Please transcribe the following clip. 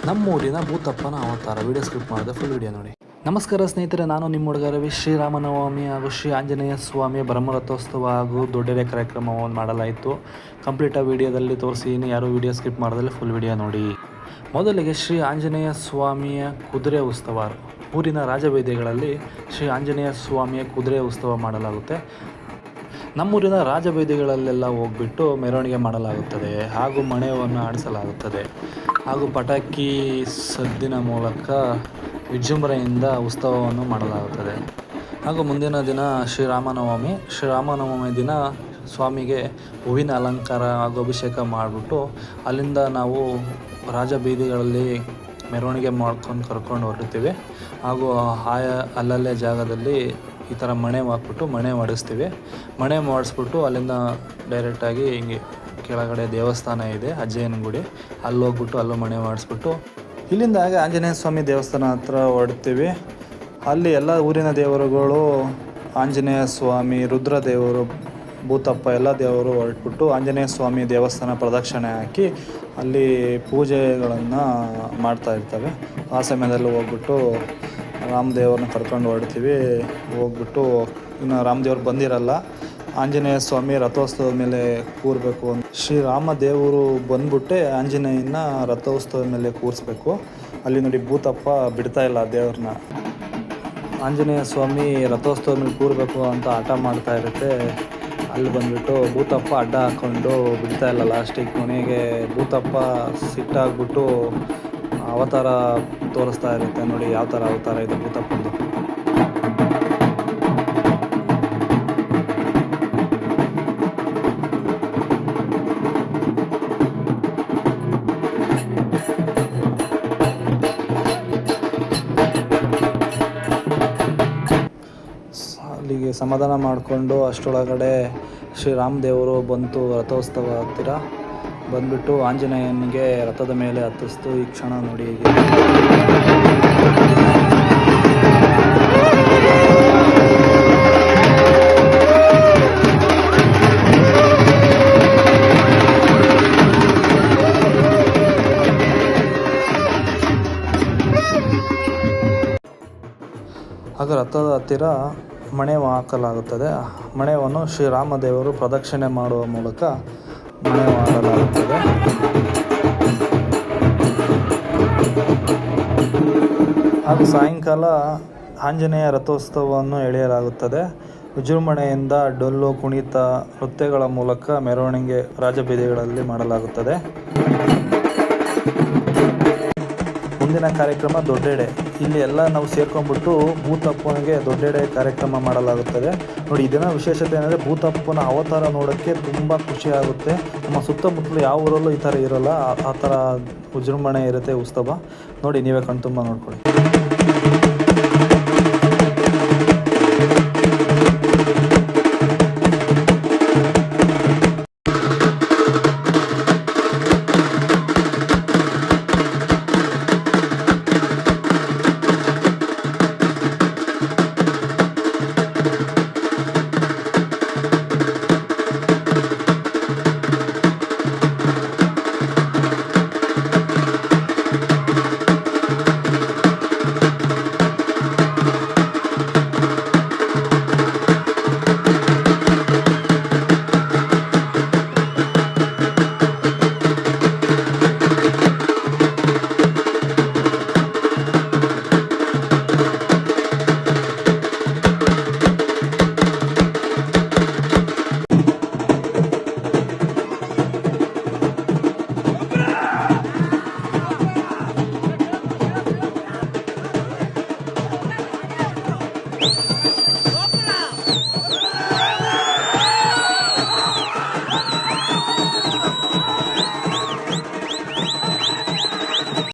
ನಮ್ಮೂರಿನ ಭೂತಪ್ಪನ ಅವತಾರ. Video script ಮಾಡಿದೆ, ಫುಲ್ ವಿಡಿಯೋ ನೋಡಿ. ನಮಸ್ಕಾರ ಸ್ನೇಹಿತರೆ, ನಾನು ನಿಮ್ಮ ಹುಡುಗ ರವಿ. ಶ್ರೀರಾಮನವಮಿ ಹಾಗೂ ಶ್ರೀ ಆಂಜನೇಯ ಸ್ವಾಮಿಯ ಬ್ರಹ್ಮರಥೋತ್ಸವ ಹಾಗೂ ದೊಡ್ಡೆಡೆ ಕಾರ್ಯಕ್ರಮವನ್ನು ಮಾಡಲಾಯಿತು. ಕಂಪ್ಲೀಟ್ ಆ ವಿಡಿಯೋದಲ್ಲಿ ತೋರಿಸಿದ್ದೀನಿ, ಯಾರು ವಿಡಿಯೋ ಸ್ಕಿಪ್ ಮಾಡೋದಲ್ಲಿ ಫುಲ್ ವಿಡಿಯೋ ನೋಡಿ. ಮೊದಲಿಗೆ ಶ್ರೀ ಆಂಜನೇಯ ಸ್ವಾಮಿಯ ಕುದುರೆ ಉತ್ಸವ. ಊರಿನ ರಾಜಬೀದಿಗಳಲ್ಲಿ ಶ್ರೀ ಆಂಜನೇಯ ಸ್ವಾಮಿಯ ಕುದುರೆ ಉತ್ಸವ ಮಾಡಲಾಗುತ್ತೆ. ನಮ್ಮೂರಿನ ರಾಜಬೀದಿಗಳಲ್ಲೆಲ್ಲ ಹೋಗ್ಬಿಟ್ಟು ಮೆರವಣಿಗೆ ಮಾಡಲಾಗುತ್ತದೆ ಹಾಗೂ ಮಣೆಯನ್ನು ಆಡಿಸಲಾಗುತ್ತದೆ ಹಾಗೂ ಪಟಾಕಿ ಸದ್ದಿನ ಮೂಲಕ ವಿಜೃಂಭಣೆಯಿಂದ ಉತ್ಸವವನ್ನು ಮಾಡಲಾಗುತ್ತದೆ. ಹಾಗೂ ಮುಂದಿನ ದಿನ ಶ್ರೀರಾಮನವಮಿ ದಿನ ಸ್ವಾಮಿಗೆ ಹೂವಿನ ಅಲಂಕಾರ ಹಾಗೂ ಅಭಿಷೇಕ ಮಾಡಿಬಿಟ್ಟು ಅಲ್ಲಿಂದ ನಾವು ರಾಜಬೀದಿಗಳಲ್ಲಿ ಮೆರವಣಿಗೆ ಮಾಡ್ಕೊಂಡು ಕರ್ಕೊಂಡು ಹೊರಡ್ತೀವಿ. ಹಾಗೂ ಅಲ್ಲಲ್ಲೇ ಜಾಗದಲ್ಲಿ ಈ ಥರ ಮಣೆ ಹಾಕ್ಬಿಟ್ಟು ಮಣೆ ಮಾಡಿಸ್ತೀವಿ. ಮಣೆ ಮಾಡಿಸ್ಬಿಟ್ಟು ಅಲ್ಲಿಂದ ಡೈರೆಕ್ಟಾಗಿ ಹಿಂಗೆ ಕೆಳಗಡೆ ದೇವಸ್ಥಾನ ಇದೆ, ಅಜ್ಜಯ್ಯನ ಗುಡಿ, ಅಲ್ಲಿ ಹೋಗ್ಬಿಟ್ಟು ಅಲ್ಲೂ ಮಣೆ ಮಾಡಿಸ್ಬಿಟ್ಟು ಇಲ್ಲಿಂದ ಹಾಗೆ ಆಂಜನೇಯ ಸ್ವಾಮಿ ದೇವಸ್ಥಾನ ಹತ್ರ ಹೊರಡ್ತೀವಿ. ಅಲ್ಲಿ ಎಲ್ಲ ಊರಿನ ದೇವರುಗಳು, ಆಂಜನೇಯ ಸ್ವಾಮಿ, ರುದ್ರದೇವರು, ಭೂತಪ್ಪ ಎಲ್ಲ ದೇವರು ಹೊರಟ್ಬಿಟ್ಟು ಆಂಜನೇಯ ಸ್ವಾಮಿ ದೇವಸ್ಥಾನ ಪ್ರದಕ್ಷಿಣೆ ಹಾಕಿ ಅಲ್ಲಿ ಪೂಜೆಗಳನ್ನು ಮಾಡ್ತಾ ಇರ್ತವೆ. ಆ ಸಮಯದಲ್ಲಿ ಹೋಗ್ಬಿಟ್ಟು ರಾಮದೇವ್ರನ್ನ ಕರ್ಕೊಂಡು ಹೊರಡ್ತೀವಿ. ಹೋಗ್ಬಿಟ್ಟು ಇನ್ನು ರಾಮದೇವ್ರು ಬಂದಿರಲ್ಲ, ಆಂಜನೇಯ ಸ್ವಾಮಿ ರಥೋತ್ಸವದ ಮೇಲೆ ಕೂರಬೇಕು ಅಂತ ಶ್ರೀರಾಮದೇವರು ಬಂದ್ಬಿಟ್ಟೆ ಆಂಜನೇಯನ ರಥೋತ್ಸವದ ಮೇಲೆ ಕೂರಿಸ್ಬೇಕು. ಅಲ್ಲಿ ನೋಡಿ ಭೂತಪ್ಪ ಬಿಡ್ತಾ ಇಲ್ಲ ದೇವ್ರನ್ನ. ಆಂಜನೇಯ ಸ್ವಾಮಿ ರಥೋತ್ಸವದ ಮೇಲೆ ಕೂರಬೇಕು ಅಂತ ಹಠ ಮಾಡ್ತಾ ಇರುತ್ತೆ. ಅಲ್ಲಿ ಬಂದುಬಿಟ್ಟು ಭೂತಪ್ಪ ಅಡ್ಡ ಹಾಕ್ಕೊಂಡು ಬಿಡ್ತಾ ಇಲ್ಲ. ಲಾಸ್ಟಿಗೆ ಕೊನೆಗೆ ಭೂತಪ್ಪ ಸಿಟ್ಟಾಗ್ಬಿಟ್ಟು ಅವತಾರ ತೋರಿಸ್ತಾ ಇರುತ್ತೆ. ನೋಡಿ ಯಾವ ಥರ ಅವತಾರ ಇದೆ ಭೂತಪ್ಪಂದು. ಅಲ್ಲಿಗೆ ಸಮಾಧಾನ ಮಾಡಿಕೊಂಡು ಅಷ್ಟರೊಳಗಡೆ ಶ್ರೀರಾಮದೇವರು ಬಂತು ರಥೋತ್ಸವ ಹತ್ತಿರ ಬಂದ್ಬಿಟ್ಟು ಆಂಜನೇಯನಿಗೆ ರಥದ ಮೇಲೆ ಹತ್ತಿಸ್ತು. ಈ ಕ್ಷಣ ನೋಡಿ ಹೀಗೆ ಆಗ ರಥದ ಹತ್ತಿರ ಮಣೆ ಹಾಕಲಾಗುತ್ತದೆ. ಮಣೆಯನ್ನು ಶ್ರೀರಾಮದೇವರು ಪ್ರದಕ್ಷಿಣೆ ಮಾಡುವ ಮೂಲಕ ಮಣೆ ಮಾಡಲಾಗುತ್ತದೆ. ಹಾಗೂ ಸಾಯಂಕಾಲ ಆಂಜನೇಯ ರಥೋತ್ಸವವನ್ನು ಎಳೆಯಲಾಗುತ್ತದೆ. ವಿಜೃಂಭಣೆಯಿಂದ ಡೊಳ್ಳು, ಕುಣಿತ, ನೃತ್ಯಗಳ ಮೂಲಕ ಮೆರವಣಿಗೆ ರಾಜಬೀದಿಗಳಲ್ಲಿ ಮಾಡಲಾಗುತ್ತದೆ. ಮುಂದಿನ ಕಾರ್ಯಕ್ರಮ ದೊಡ್ಡೆಡೆ. ಇಲ್ಲಿ ಎಲ್ಲ ನಾವು ಸೇರ್ಕೊಂಡ್ಬಿಟ್ಟು ಭೂತಪ್ಪನಿಗೆ ದೊಡ್ಡೆಡೆ ಕಾರ್ಯಕ್ರಮ ಮಾಡಲಾಗುತ್ತದೆ. ನೋಡಿ, ಇದನ್ನ ವಿಶೇಷತೆ ಏನಂದರೆ ಭೂತಪ್ಪನ ಅವತಾರ ನೋಡೋಕ್ಕೆ ತುಂಬ ಖುಷಿ ಆಗುತ್ತೆ. ನಮ್ಮ ಸುತ್ತಮುತ್ತಲು ಯಾವ ಊರಲ್ಲೂ ಈ ಥರ ಇರೋಲ್ಲ, ಆ ಥರ ವಿಜೃಂಭಣೆ ಇರುತ್ತೆ ಉತ್ಸವ. ನೋಡಿ, ನೀವೇ ಕಣ್ತುಂಬ ನೋಡ್ಕೊಳ್ಳಿ.